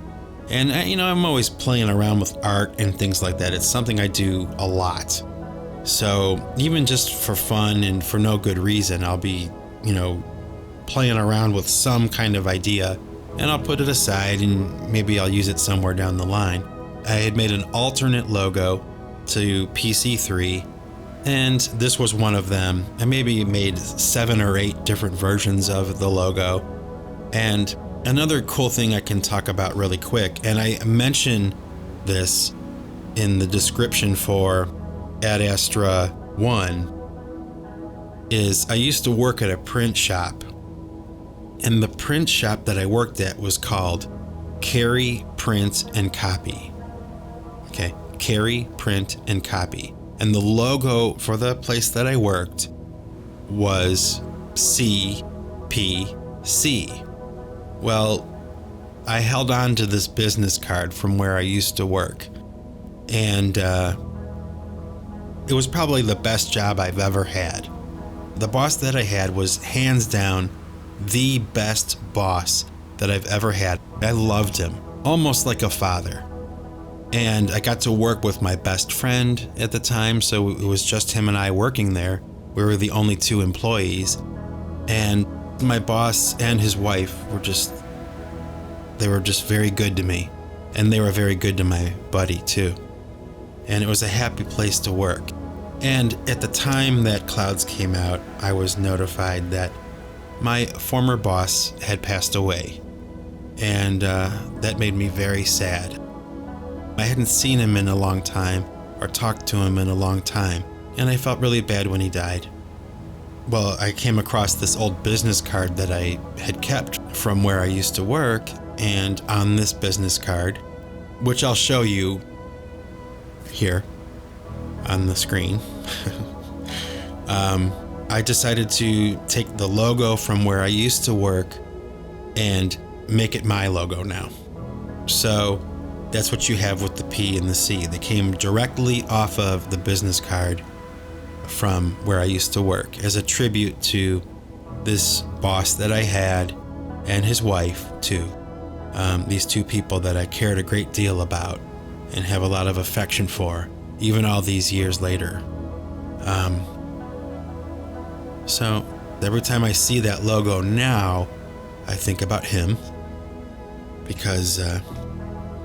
And I'm always playing around with art and things like that. It's something I do a lot. So even just for fun and for no good reason, I'll be, playing around with some kind of idea, and I'll put it aside and maybe I'll use it somewhere down the line. I had made an alternate logo to PC3, And this was one of them. I maybe made 7 or 8 different versions of the logo. And another cool thing I can talk about really quick, and I mention this in the description for Ad Astra 1, is I used to work at a print shop. And the print shop that I worked at was called Carry, Print, and Copy. Okay, Carry, Print, and Copy. And the logo for the place that I worked was CPC. Well, I held on to this business card from where I used to work. And it was probably the best job I've ever had. The boss that I had was hands down the best boss that I've ever had. I loved him, almost like a father. And I got to work with my best friend at the time, so it was just him and I working there. We were the only 2 employees. And my boss and his wife were just very good to me. And they were very good to my buddy too. And it was a happy place to work. And at the time that Clouds came out, I was notified that my former boss had passed away. And that made me very sad. I hadn't seen him in a long time or talked to him in a long time, and I felt really bad when he died. Well, I came across this old business card that I had kept from where I used to work, and on this business card, which I'll show you here on the screen, I decided to take the logo from where I used to work and make it my logo now. So that's what you have with the P and the C. They came directly off of the business card from where I used to work as a tribute to this boss that I had and his wife too. These 2 people that I cared a great deal about and have a lot of affection for, even all these years later. So every time I see that logo now, I think about him because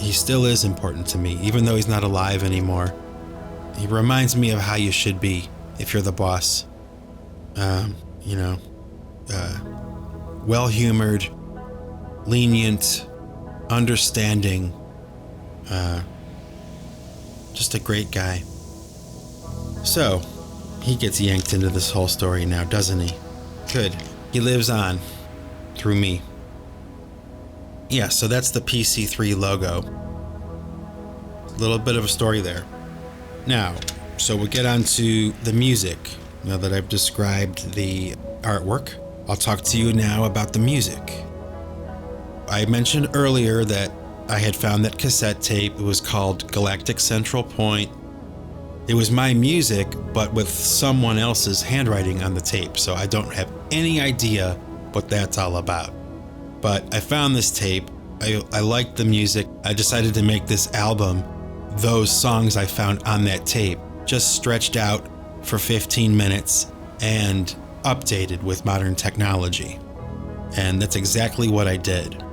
he still is important to me, even though he's not alive anymore. He reminds me of how you should be if you're the boss. Well-humored, lenient, understanding, just a great guy. So, he gets yanked into this whole story now, doesn't he? Good. He lives on through me. Yeah, so that's the PC3 logo. A little bit of a story there. Now, so we'll get on to the music. Now that I've described the artwork, I'll talk to you now about the music. I mentioned earlier that I had found that cassette tape. It was called Galactic Central Point. It was my music, but with someone else's handwriting on the tape, so I don't have any idea what that's all about. But I found this tape. I liked the music. I decided to make this album, those songs I found on that tape, just stretched out for 15 minutes and updated with modern technology. And that's exactly what I did.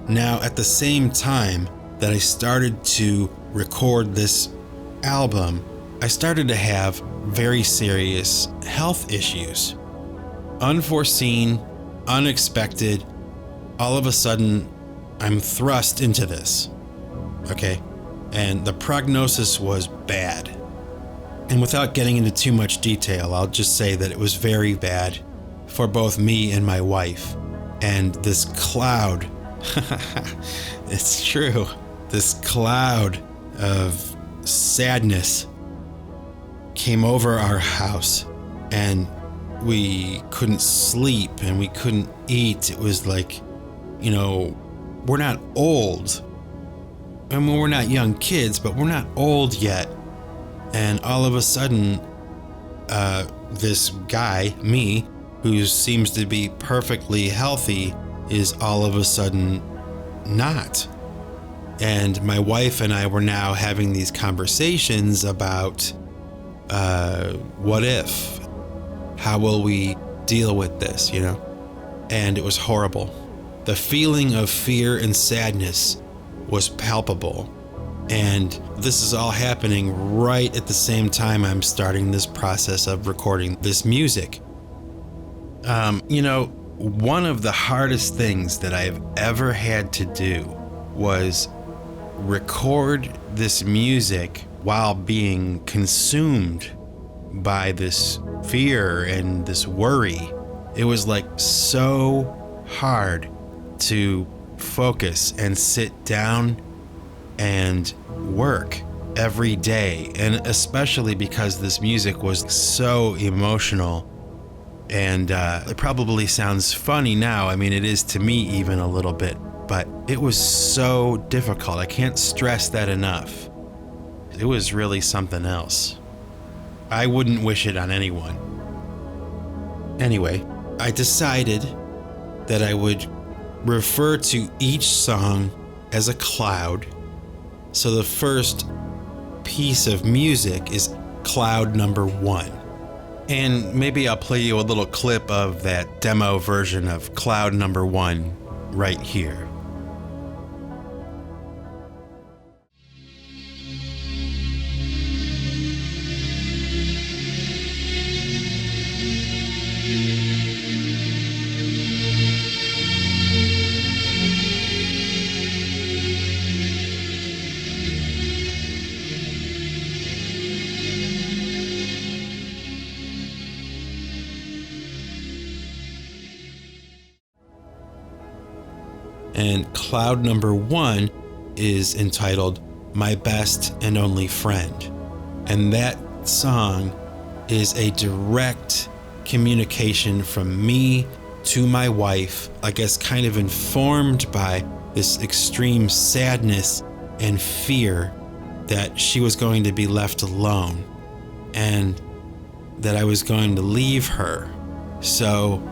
Now, at the same time that I started to record this album, I started to have very serious health issues. Unforeseen, unexpected. All of a sudden, I'm thrust into this. Okay? And the prognosis was bad. And without getting into too much detail, I'll just say that it was very bad for both me and my wife. And this cloud, it's true, this cloud of sadness came over our house, and we couldn't sleep and we couldn't eat. It was like, we're not old. I mean, we're not young kids, but we're not old yet. And all of a sudden, this guy, me, who seems to be perfectly healthy, is all of a sudden not. And my wife and I were now having these conversations about what if? How will we deal with this, And it was horrible. The feeling of fear and sadness was palpable. And this is all happening right at the same time I'm starting this process of recording this music. One of the hardest things that I've ever had to do was record this music while being consumed by this fear and this worry. It was like so hard to focus and sit down and work every day, and especially because this music was so emotional. And it probably sounds funny now. I mean, it is to me even a little bit, but it was so difficult. I can't stress that enough. It was really something else. I wouldn't wish it on anyone. Anyway, I decided that I would refer to each song as a cloud. So the first piece of music is cloud number 1. And maybe I'll play you a little clip of that demo version of cloud number 1 right here. And cloud number 1 is entitled My Best and Only Friend. And that song is a direct communication from me to my wife, I guess kind of informed by this extreme sadness and fear that she was going to be left alone and that I was going to leave her. So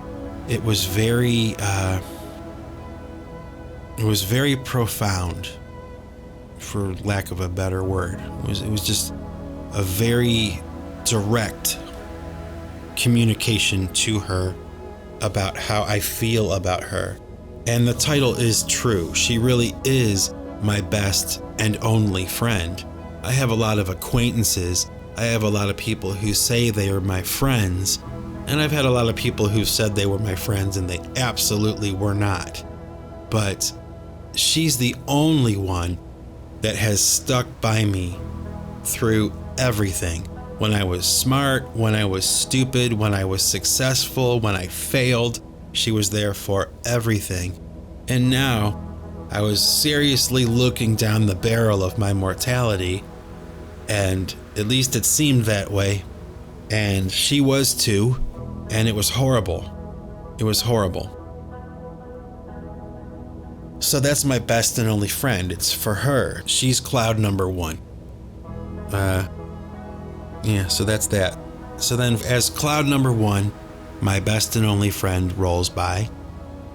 it was very profound, for lack of a better word. It was just a very direct communication to her about how I feel about her. And the title is true. She really is my best and only friend. I have a lot of acquaintances. I have a lot of people who say they are my friends. And I've had a lot of people who've said they were my friends and they absolutely were not. But she's the only one that has stuck by me through everything. When I was smart, when I was stupid, when I was successful, when I failed, she was there for everything. And now I was seriously looking down the barrel of my mortality, and at least it seemed that way. And she was too, and it was horrible. It was horrible. So that's my best and only friend. It's for her. She's cloud number 1. So that's that. So then as cloud number 1, my best and only friend rolls by,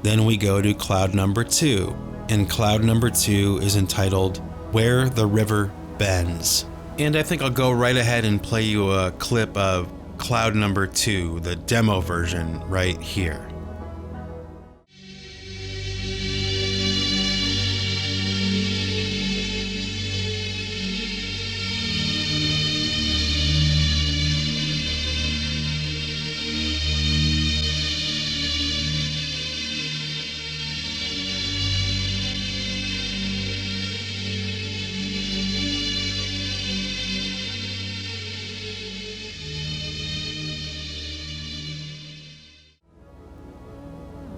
then we go to cloud number 2. And cloud number 2 is entitled Where the River Bends. And I think I'll go right ahead and play you a clip of cloud number 2, the demo version, right here.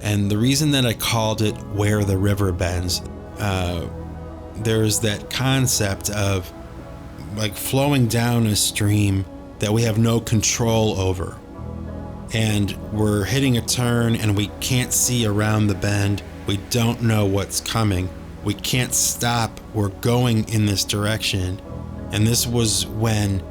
And the reason that I called it Where the River Bends, there's that concept of like flowing down a stream that we have no control over. And we're hitting a turn and we can't see around the bend. We don't know what's coming. We can't stop. We're going in this direction. And this was when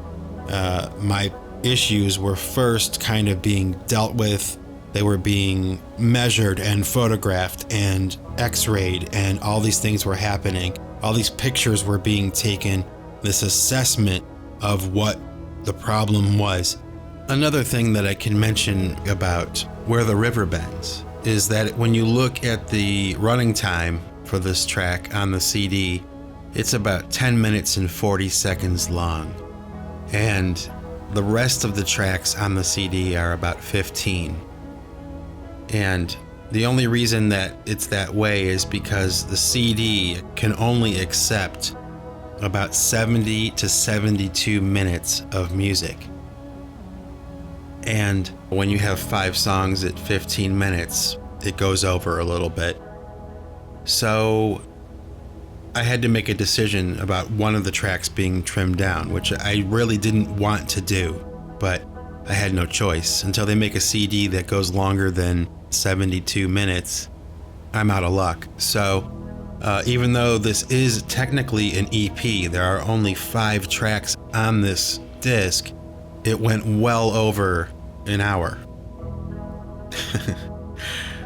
my issues were first kind of being dealt with. They were being measured and photographed and x-rayed, and all these things were happening. All these pictures were being taken, this assessment of what the problem was. Another thing that I can mention about Where the River Bends is that when you look at the running time for this track on the CD, It's about 10 minutes and 40 seconds long. And the rest of the tracks on the CD are about 15. And the only reason that it's that way is because the CD can only accept about 70 to 72 minutes of music. And when you have 5 songs at 15 minutes, it goes over a little bit. So I had to make a decision about one of the tracks being trimmed down, which I really didn't want to do, but I had no choice. Until they make a CD that goes longer than 72 minutes, I'm out of luck. So even though this is technically an EP, there are only 5 tracks on this disc, it went well over an hour.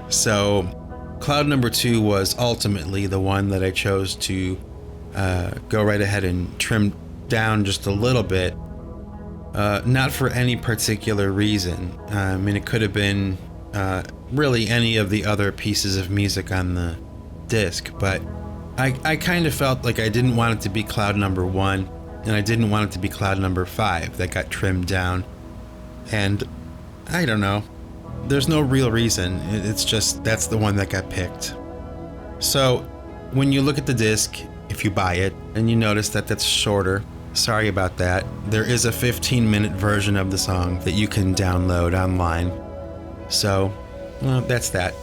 So Cloud number 2 was ultimately the one that I chose to go right ahead and trim down just a little bit. Not for any particular reason. I mean, it could have been really any of the other pieces of music on the disc, but I kind of felt like I didn't want it to be Cloud number 1, and I didn't want it to be Cloud number 5 that got trimmed down. And I don't know. There's no real reason. It's just that's the one that got picked. So when you look at the disc, if you buy it, and you notice that that's shorter, sorry about that. There is a 15-minute version of the song that you can download online. So, well, that's that.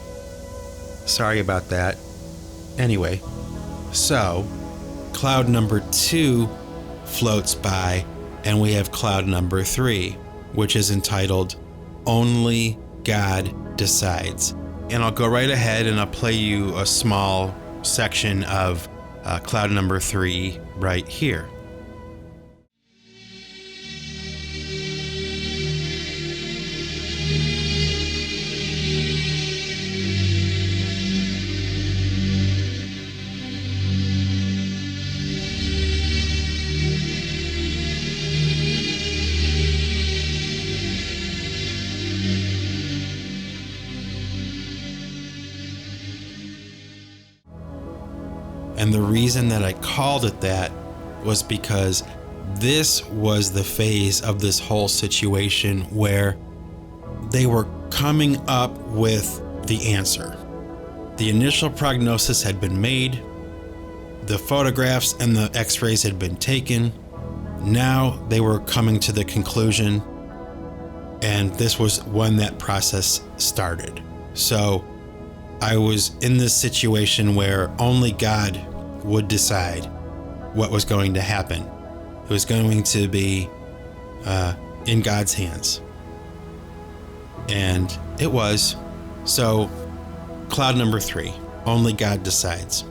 Sorry about that. Anyway, so Cloud number 2 floats by, and we have Cloud number 3, which is entitled Only God Decides. And I'll go right ahead and I'll play you a small section of Cloud number 3 right here. And the reason that I called it that was because this was the phase of this whole situation where they were coming up with the answer. The initial prognosis had been made, the photographs and the x-rays had been taken. Now they were coming to the conclusion, and this was when that process started. So I was in this situation where only God would decide what was going to happen. It was going to be in God's hands. And it was. So Cloud number 3, Only God Decides,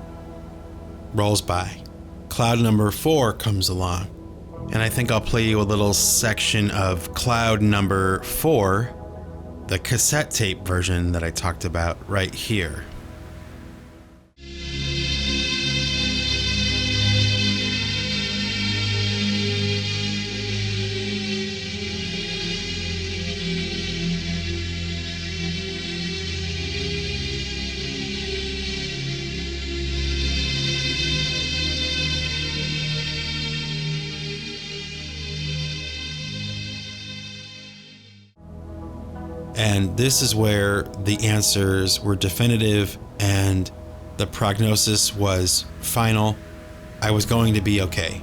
rolls by. Cloud number 4 comes along. And I think I'll play you a little section of Cloud number 4, the cassette tape version that I talked about right here. And this is where the answers were definitive and the prognosis was final. I was going to be okay.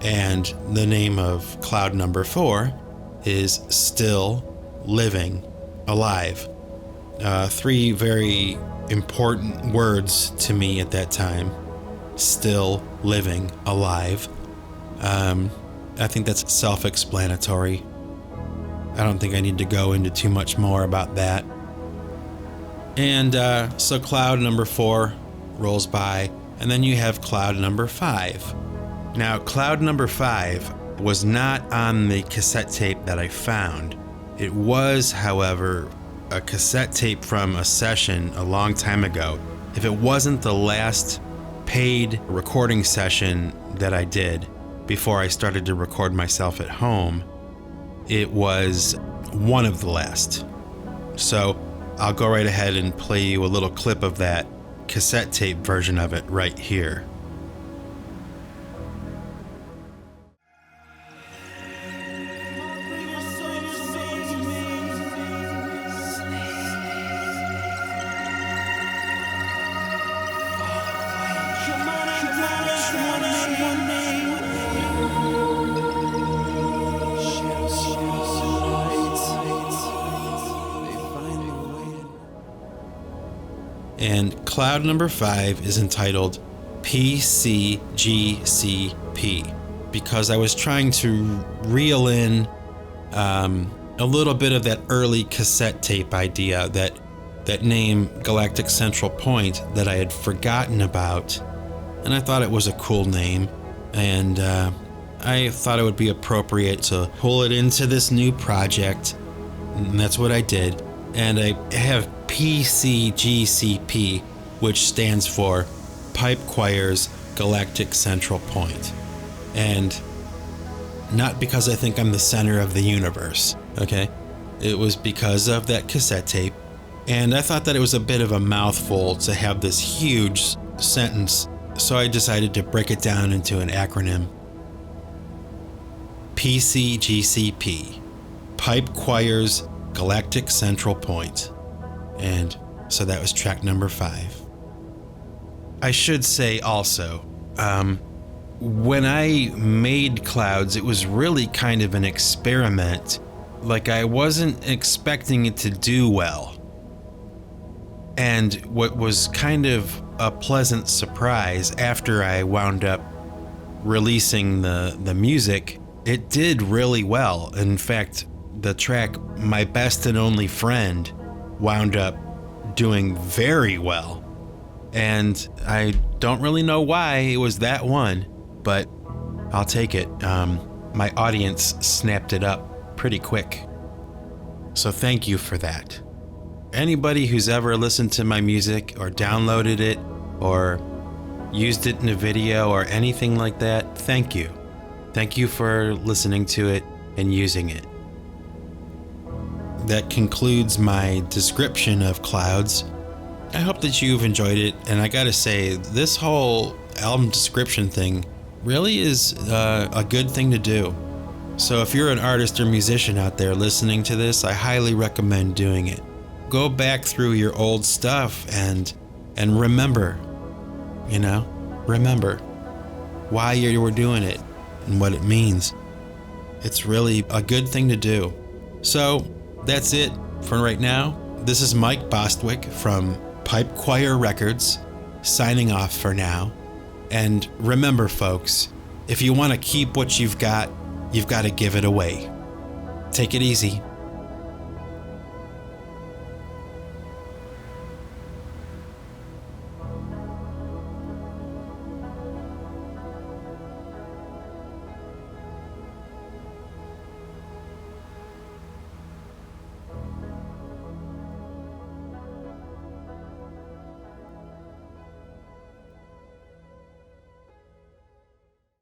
And the name of Cloud number 4 is Still Living Alive. 3 very important words to me at that time. Still living alive. I think that's self-explanatory. I don't think I need to go into too much more about that. And so Cloud number 4 rolls by, and then you have Cloud number 5. Now, Cloud number 5 was not on the cassette tape that I found. It was, however, a cassette tape from a session a long time ago. If it wasn't the last paid recording session that I did before I started to record myself at home, it was one of the last. So I'll go right ahead and play you a little clip of that cassette tape version of it right here. And cloud number 5 is entitled PCGCP because I was trying to reel in a little bit of that early cassette tape idea, that name Galactic Central Point that I had forgotten about. And I thought it was a cool name. And I thought it would be appropriate to pull it into this new project. And that's what I did. And I have PCGCP, which stands for Pipe Choir's Galactic Central Point. And not because I think I'm the center of the universe, okay? It was because of that cassette tape. And I thought that it was a bit of a mouthful to have this huge sentence, so I decided to break it down into an acronym. PCGCP, Pipe Choir's Galactic Central Point. And so that was track number 5. I should say also, when I made Clouds, it was really kind of an experiment. Like, I wasn't expecting it to do well. And what was kind of a pleasant surprise after I wound up releasing the music, it did really well. In fact, the track My Best and Only Friend wound up doing very well. And I don't really know why it was that one, but I'll take it. My audience snapped it up pretty quick. So thank you for that. Anybody who's ever listened to my music or downloaded it or used it in a video or anything like that, thank you. Thank you for listening to it and using it. That concludes my description of Clouds. I hope that you've enjoyed it, and I gotta say, this whole album description thing really is a good thing to do. So if you're an artist or musician out there listening to this, I highly recommend doing it. Go back through your old stuff and remember, remember why you were doing it and what it means. It's really a good thing to do. So that's it for right now. This is Mike Bostwick from Pipe Choir Records, signing off for now. And remember, folks, if you want to keep what you've got to give it away. Take it easy.